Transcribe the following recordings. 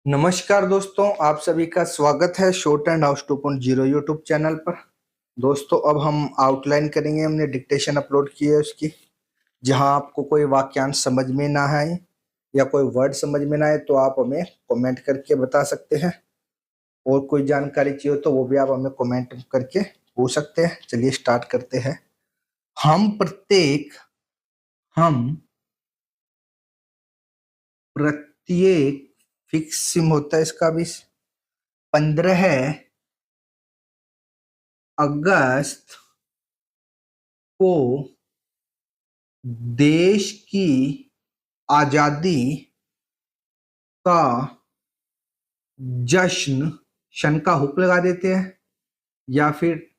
नमस्कार दोस्तों, आप सभी का स्वागत है short and house 2.0 YouTube channel पर। दोस्तों, अब हम आउटलाइन करेंगे। हमने डिक्टेशन अपलोड की है उसकी। जहां आपको कोई वाक्यांश समझ में ना आए या कोई वर्ड समझ में ना आए तो आप हमें कमेंट करके बता सकते हैं। और कोई जानकारी चाहिए हो तो वो भी आप हमें कमेंट करके पूछ सकते हैं। चलिए स्टार्ट करते हैं। हम प्रत्येक हम प्रत्येक फिक्स सिम होता है इसका भी। 15 अगस्त को देश की आजादी का जश्न, शन का हुक लगा देते हैं या फिर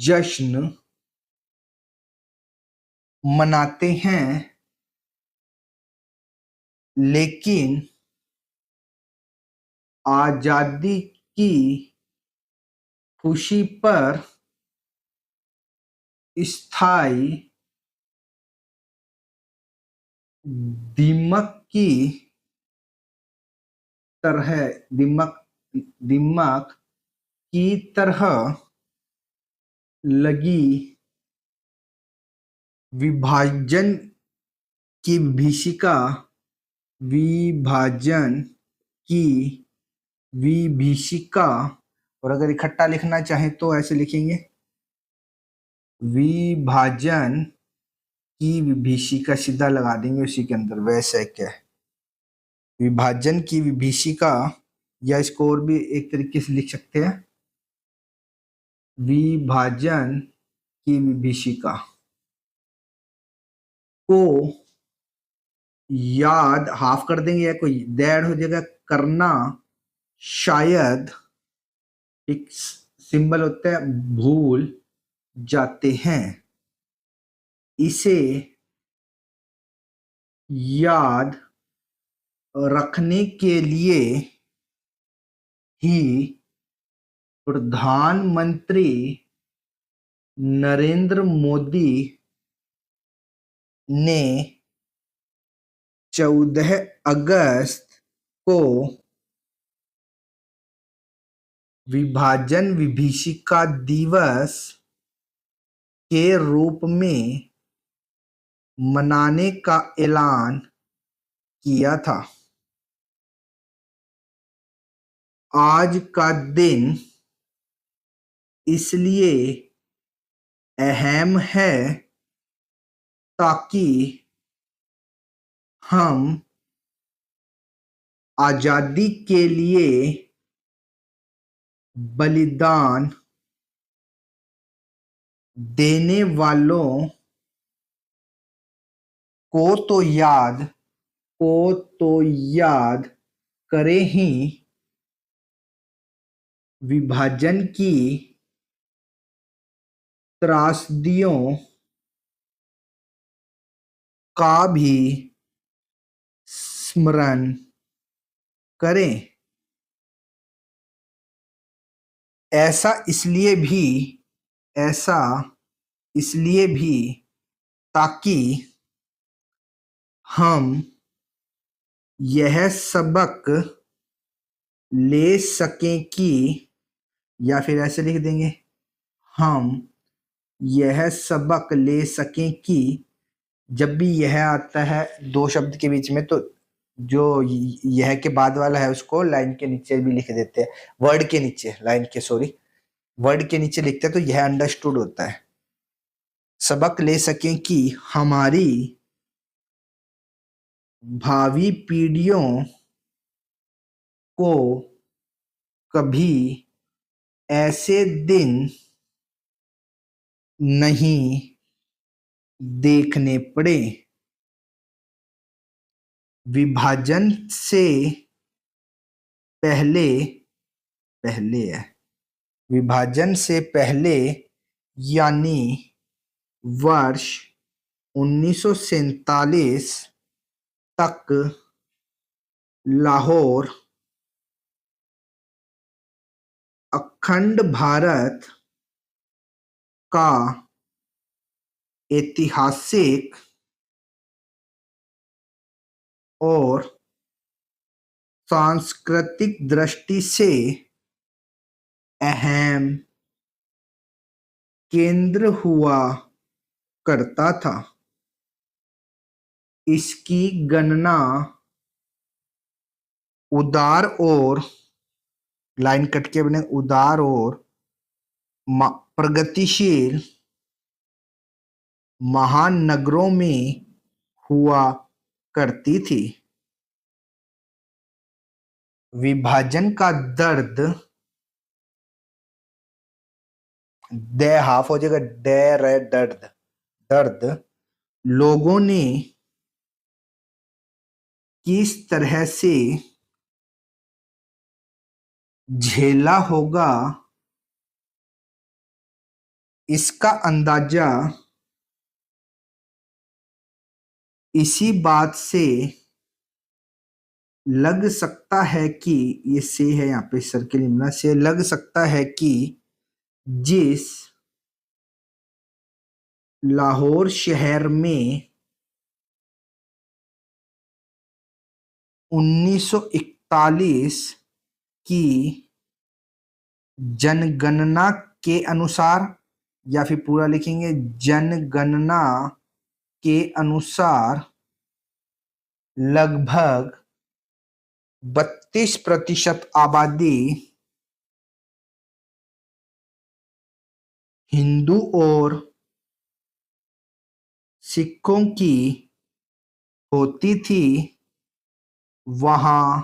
जश्न मनाते हैं। लेकिन आजादी की खुशी पर स्थायी दिमक की तरह दिमक दिमक की तरह लगी विभाजन की विभीषिका विभाजन की विभीषिका। और अगर इकट्ठा लिखना चाहें तो ऐसे लिखेंगे, विभाजन की विभीषिका सीधा लगा देंगे उसी के अंदर। वैसे क्या है, विभाजन की विभीषिका, या इसको और भी एक तरीके से लिख सकते हैं, विभाजन की विभीषिका को याद, हाफ कर देंगे या कोई दैड हो जाएगा, करना शायद एक सिंबल होता है, भूल जाते हैं। इसे याद रखने के लिए ही प्रधानमंत्री नरेंद्र मोदी ने 14 अगस्त को विभाजन विभीषिका दिवस के रूप में मनाने का ऐलान किया था। आज का दिन इसलिए अहम है ताकि हम आजादी के लिए बलिदान देने वालों को तो याद करें ही, विभाजन की त्रासदियों का भी स्मरण करें। ऐसा इसलिए भी ताकि हम यह सबक ले सकें कि, या फिर ऐसे लिख देंगे, हम यह सबक ले सकें कि। जब भी यह आता है दो शब्द के बीच में तो जो यह के बाद वाला है उसको लाइन के नीचे भी लिख देते हैं, वर्ड के नीचे, लाइन के सॉरी वर्ड के नीचे लिखते हैं तो यह अंडरस्टूड होता है। सबक ले सकें कि हमारी भावी पीढ़ियों को कभी ऐसे दिन नहीं देखने पड़े। विभाजन से पहले विभाजन से पहले यानी वर्ष 1947 तक लाहौर अखंड भारत का ऐतिहासिक और सांस्कृतिक दृष्टि से अहम केंद्र हुआ करता था। इसकी गणना उदार और लाइन कट के बने उदार और प्रगतिशील महानगरों में हुआ करती थी। विभाजन का दर्द दे हाफ हो जाएगा, डे रे दर्द, दर्द लोगों ने किस तरह से झेला होगा, इसका अंदाजा इसी बात से लग सकता है कि ये से है यहाँ पे सर्किल निम्ना से लग सकता है कि जिस लाहौर शहर में 1941 की जनगणना के अनुसार, या फिर पूरा लिखेंगे जनगणना के अनुसार लगभग 32% आबादी हिंदू और सिखों की होती थी, वहां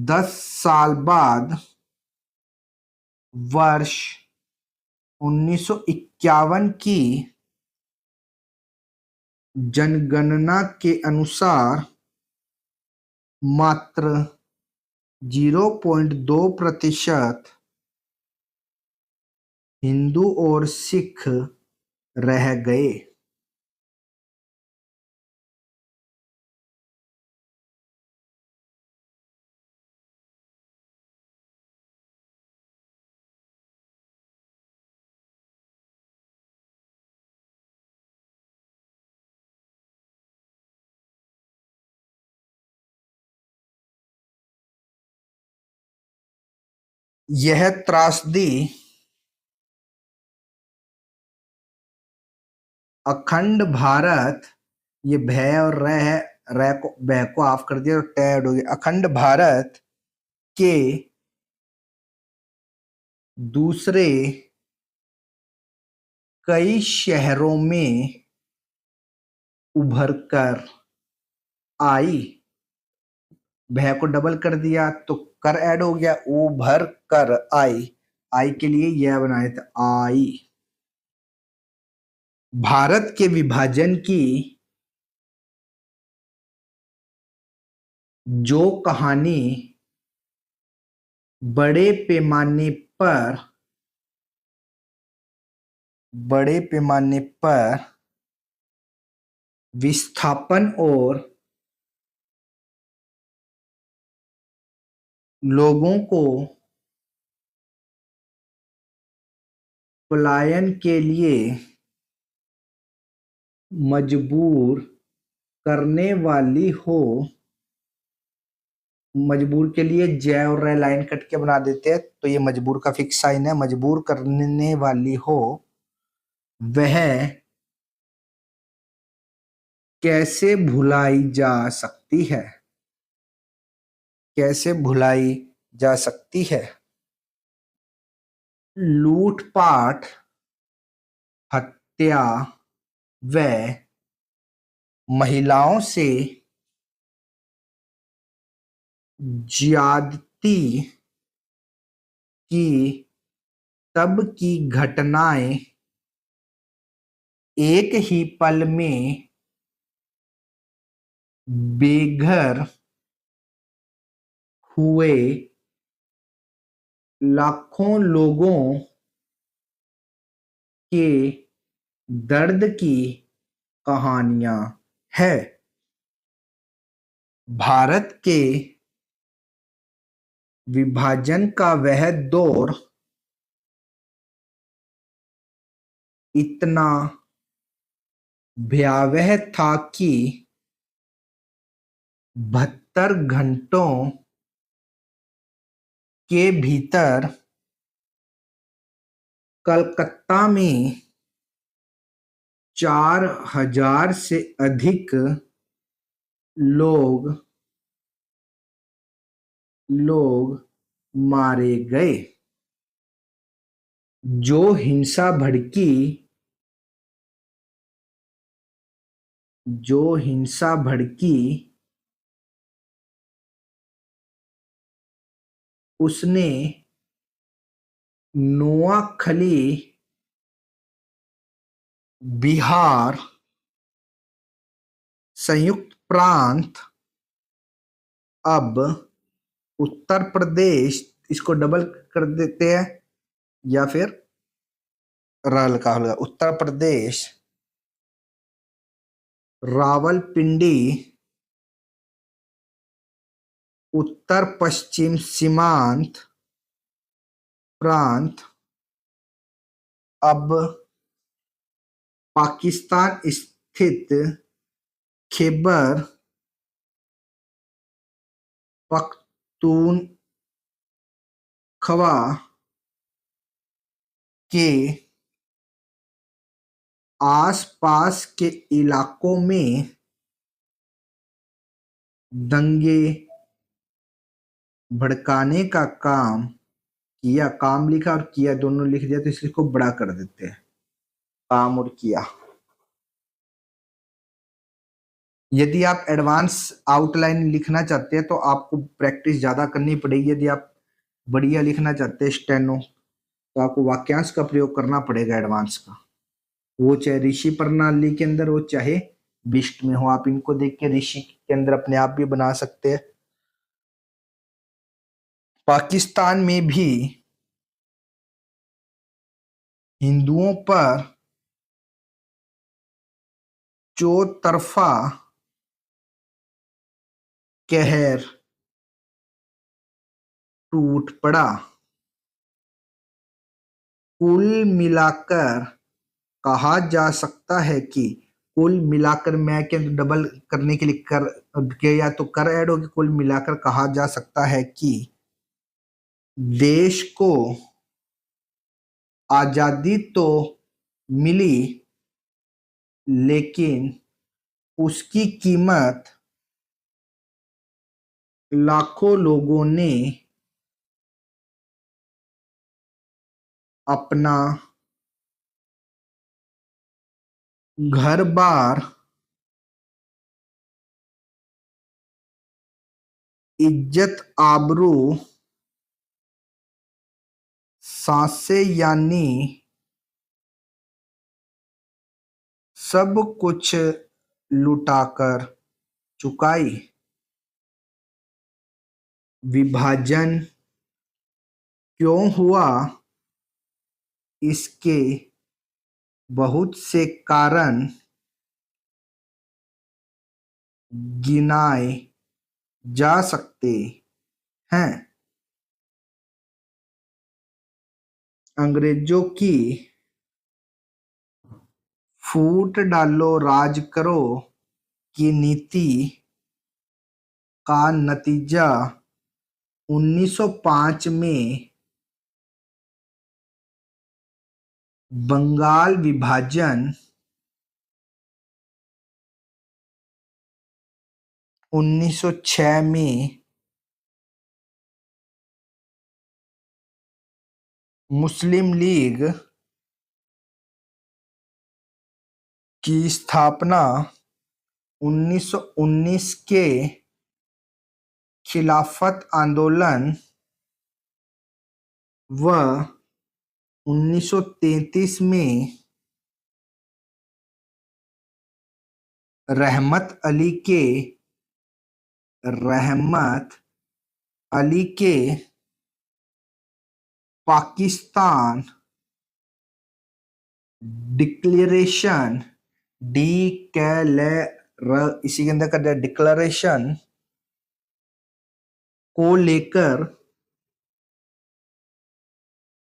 10 साल बाद वर्ष 1951 की जनगणना के अनुसार मात्र 0.2% हिंदू और सिख रह गए। यह त्रासदी अखंड भारत, ये भय और रह को भय को ऑफ कर दिया और टैड हो गया, अखंड भारत के दूसरे कई शहरों में उभर कर आई। भय को डबल कर दिया तो कर ऐड हो गया, उभर कर आई के लिए यह बनाया था आई। भारत के विभाजन की जो कहानी बड़े पैमाने पर विस्थापन और लोगों को पलायन के लिए मजबूर करने वाली हो, मजबूर के लिए जय और रे लाइन कट के बना देते हैं तो ये मजबूर का फिक्स साइन है, मजबूर करने वाली हो, वह कैसे भुलाई जा सकती है, कैसे भुलाई जा सकती है। लूटपाट, हत्या व महिलाओं से ज्यादती की तब की घटनाएं एक ही पल में बेघर हुए लाखों लोगों के दर्द की कहानियां है। भारत के विभाजन का वह दौर इतना भयावह था कि 72 घंटों के भीतर कलकत्ता में 4000 से अधिक लोग मारे गए। जो हिंसा भड़की उसने नोआखली, बिहार संयुक्त प्रांत, अब उत्तर प्रदेश, इसको डबल कर देते हैं या फिर रल का होगा, उत्तर प्रदेश, रावलपिंडी, उत्तर पश्चिम सीमांत प्रांत, अब पाकिस्तान स्थित खैबर पख्तूनख्वा के आसपास के इलाकों में दंगे भड़काने का काम किया। काम लिखा और किया दोनों लिख दिया तो इसको बड़ा कर देते हैं, काम और किया। यदि आप एडवांस आउटलाइन लिखना चाहते हैं तो आपको प्रैक्टिस ज्यादा करनी पड़ेगी। यदि आप बढ़िया लिखना चाहते हैं स्टेनो तो आपको वाक्यांश का प्रयोग करना पड़ेगा एडवांस का, वो चाहे ऋषि प्रणाली के अंदर हो चाहे बिस्ट में हो। आप इनको देख के ऋषि के अंदर अपने आप भी बना सकते हैं। पाकिस्तान में भी हिंदुओं पर चौतरफा कहर टूट पड़ा। कुल मिलाकर कहा जा सकता है कि, कुल मिलाकर मैं के डबल करने के लिए कर के या तो कर ऐड होगी, कुल मिलाकर कहा जा सकता है कि देश को आजादी तो मिली लेकिन उसकी कीमत लाखों लोगों ने अपना घर बार, इज्जत आबरू, सांसें यानी सब कुछ लुटाकर चुकाई। विभाजन क्यों हुआ, इसके बहुत से कारण गिनाए जा सकते हैं। अंग्रेजों की फूट डालो राज करो की नीति का नतीजा 1905 में बंगाल विभाजन, 1906 में मुस्लिम लीग की स्थापना, 1919 के खिलाफत आंदोलन व 1933 में रहमत अली के पाकिस्तान डिक्लेरेशन, इसी के अंदर कर दिया डिक्लेरेशन को लेकर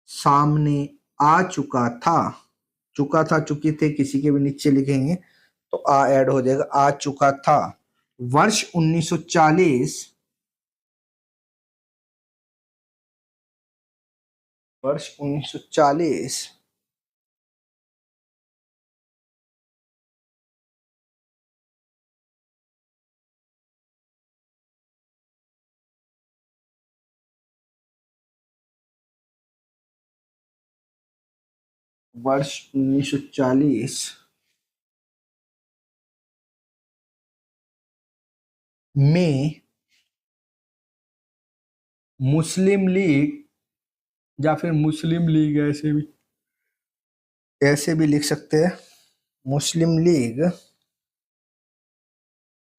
सामने आ चुकी थे, किसी के भी नीचे लिखेंगे तो आ ऐड हो जाएगा, आ चुका था। वर्ष 1940 वर्ष 1940 वर्ष 1940 में मुस्लिम लीग या फिर मुस्लिम लीग ऐसे भी लिख सकते हैं, मुस्लिम लीग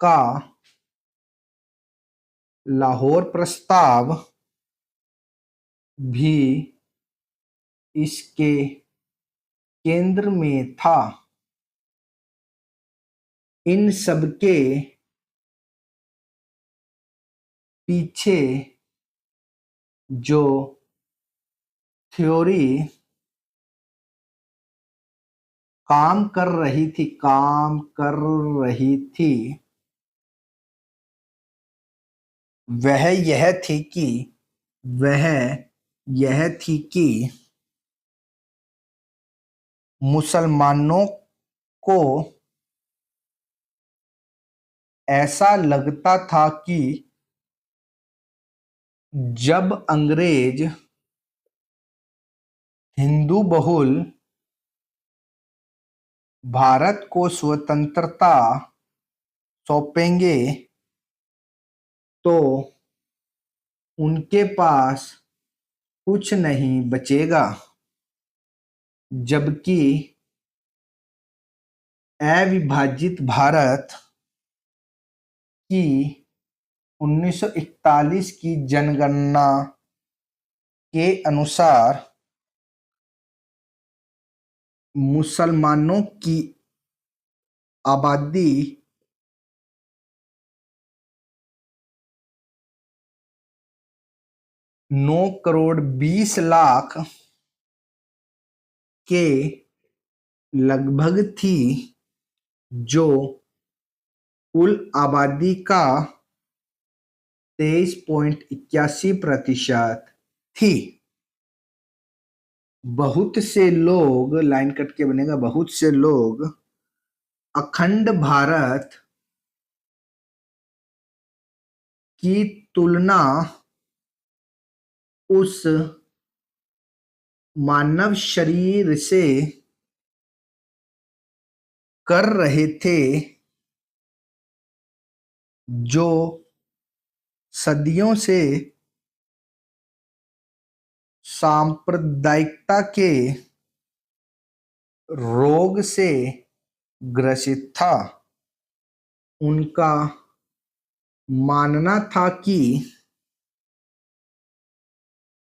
का लाहौर प्रस्ताव भी इसके केंद्र में था। इन सबके पीछे जो थ्योरी काम कर रही थी वह यह थी कि मुसलमानों को ऐसा लगता था कि जब अंग्रेज हिंदू बहुल भारत को स्वतंत्रता सौंपेंगे तो उनके पास कुछ नहीं बचेगा, जबकि अविभाजित भारत की 1941 की जनगणना के अनुसार मुसलमानों की आबादी 9,20,00,000 के लगभग थी, जो कुल आबादी का 23.81% थी। बहुत से लोग, लाइन कट के बनेगा, बहुत से लोग अखंड भारत की तुलना उस मानव शरीर से कर रहे थे जो सदियों से सांप्रदायिकता के रोग से ग्रसित था। उनका मानना था कि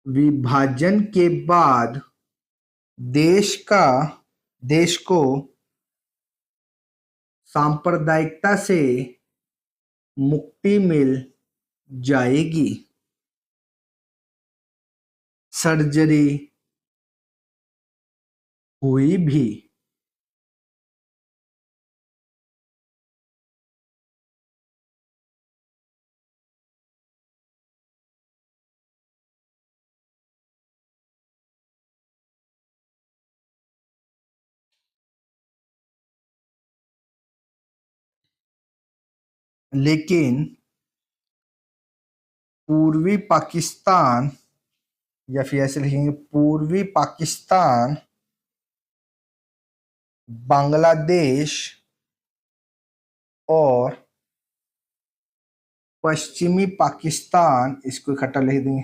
विभाजन के बाद देश को सांप्रदायिकता से मुक्ति मिल जाएगी। सर्जरी हुई भी। लेकिन पूर्वी पाकिस्तान, या फिर ऐसे लिखेंगे पूर्वी पाकिस्तान, बांग्लादेश और पश्चिमी पाकिस्तान, इसको इकट्ठा लिख देंगे,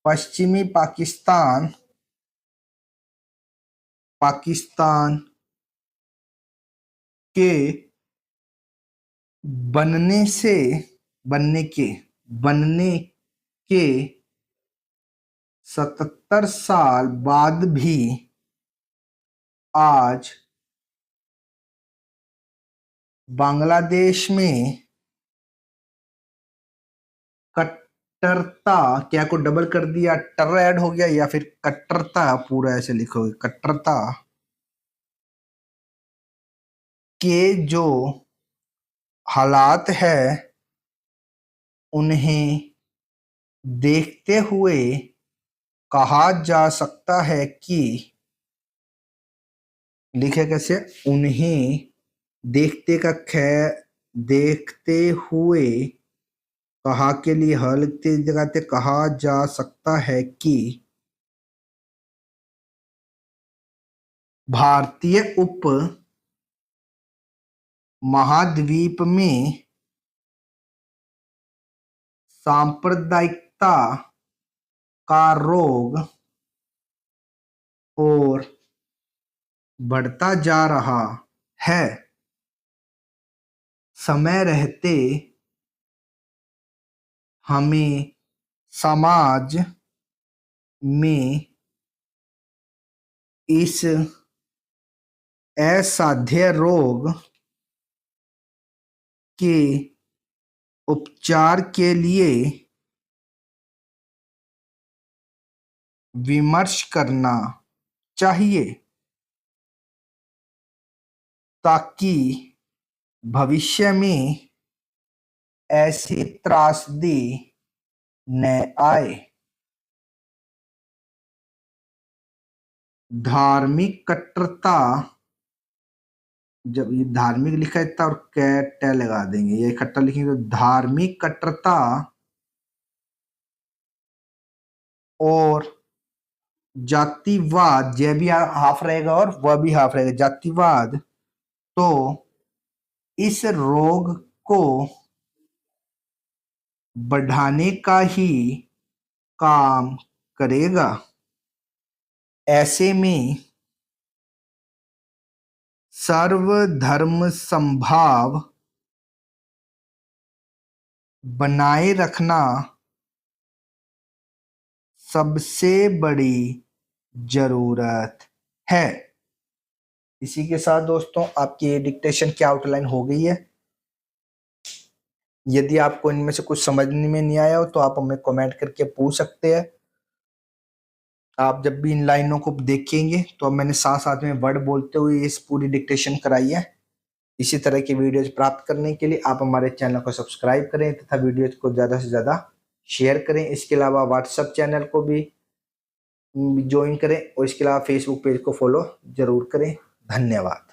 पश्चिमी पाकिस्तान के बनने के 77 साल बाद भी आज बांग्लादेश में कट्टरता, क्या को डबल कर दिया, टर ऐड हो गया, या फिर कट्टरता, पूरा ऐसे लिखोगे कट्टरता के जो हालात है उन्हें देखते हुए कहा जा सकता है कि, लिखे कैसे, उन्हें देखते का खे, देखते हुए, कहा के लिए ह लिखते जगह कहा जा सकता है कि भारतीय उप महाद्वीप में सांप्रदायिकता का रोग और बढ़ता जा रहा है। समय रहते हमें समाज में इस असाध्य रोग के उपचार के लिए विमर्श करना चाहिए ताकि भविष्य में ऐसी त्रासदी न आए। धार्मिक कट्टरता, जब ये धार्मिक लिखा है और कैट लगा देंगे, ये इकट्ठा लिखेंगे तो धार्मिक कट्टरता और जातिवाद, यह भी हाफ रहेगा और वह भी हाफ रहेगा, जातिवाद तो इस रोग को बढ़ाने का ही काम करेगा। ऐसे में सर्वधर्म समभाव बनाए रखना सबसे बड़ी जरूरत है। इसी के साथ दोस्तों आपकी डिक्टेशन की आउटलाइन हो गई है। यदि आपको इनमें से कुछ समझने में नहीं आया हो तो आप हमें कमेंट करके पूछ सकते हैं। आप जब भी इन लाइनों को देखेंगे तो अब मैंने साथ साथ में वर्ड बोलते हुए इस पूरी डिक्टेशन कराई है। इसी तरह की वीडियोज प्राप्त करने के लिए आप हमारे चैनल को सब्सक्राइब करें तथा वीडियोज को ज़्यादा से ज़्यादा शेयर करें। इसके अलावा व्हाट्सएप चैनल को भी ज्वाइन करें और इसके अलावा फेसबुक पेज को फॉलो जरूर करें। धन्यवाद।